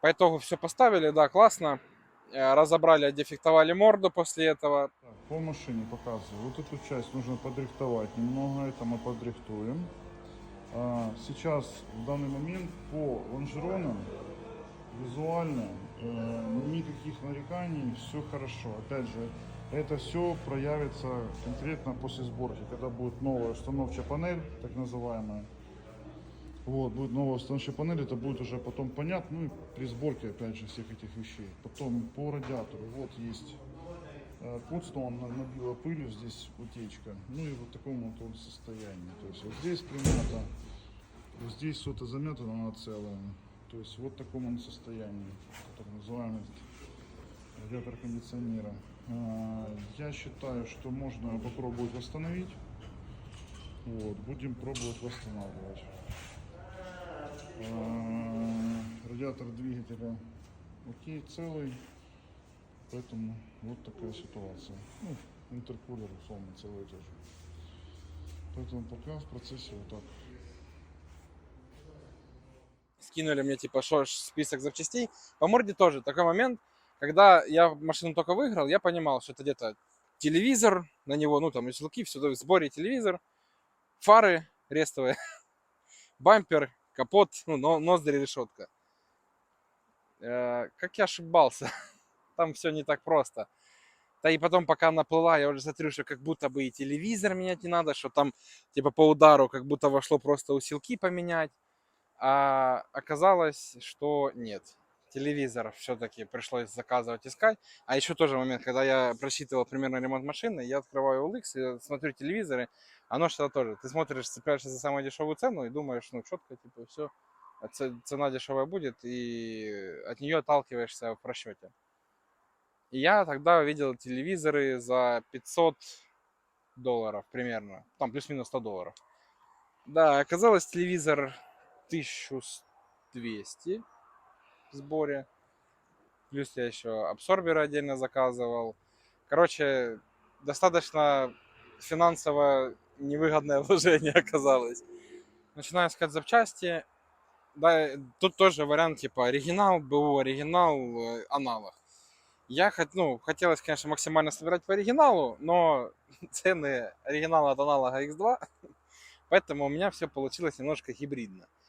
По итогу все поставили, да, классно. Разобрали, отдефектовали морду после этого. Так, по машине показываю. Вот эту часть нужно подрихтовать немного. Это мы подрихтуем. Сейчас, в данный момент, по лонжеронам визуально никаких нареканий, все хорошо. Опять же, это все проявится конкретно после сборки, когда будет новая установчая панель, так называемая. Вот, будет новая установчая панель, это будет уже потом понятно, ну и при сборке, опять же, всех этих вещей. Потом по радиатору, вот есть куцно, он набила пылью, здесь утечка. Ну и вот в таком вот состоянии. То есть вот здесь примята, вот здесь что-то заметано, она целая. То есть вот в таком он состоянии, так называемый радиатор кондиционера. Я считаю, что можно попробовать восстановить. Вот, будем пробовать восстанавливать. Радиатор двигателя окей, целый. Поэтому вот такая ситуация. Ну, интеркулер условно целый тоже. Поэтому пока в процессе вот так. Скинули мне типа список запчастей. По морде тоже такой момент, когда я машину только выиграл, я понимал, что это где-то телевизор, на него, ну там узелки, все в сборе телевизор, фары рестовые, бампер, капот, ну, ноздри, решетка. Как я ошибался, там все не так просто. Да и потом, пока она плыла, я уже смотрю, что как будто бы и телевизор менять не надо, что там типа по удару как будто вошло просто усилки поменять. А оказалось, что нет. Телевизор все-таки пришлось заказывать, искать. А еще тоже момент, когда я просчитывал примерно ремонт машины, я открываю OLX и смотрю телевизоры, оно что-то тоже. Ты смотришь, цепляешься за самую дешевую цену и думаешь, ну четко, типа, все, цена дешевая будет, и от нее отталкиваешься в расчете. И я тогда увидел телевизоры за $500 примерно, там плюс-минус $100. Да, оказалось телевизор 1200 в сборе. Плюс я еще абсорберы отдельно заказывал. Короче, достаточно финансово невыгодное вложение оказалось. Начинаю искать запчасти. Да, тут тоже вариант типа оригинал, БУ, оригинал, аналог. Ну, хотелось, конечно, максимально собирать по оригиналу, но цены оригинала от аналога X2, поэтому у меня все получилось немножко гибридно.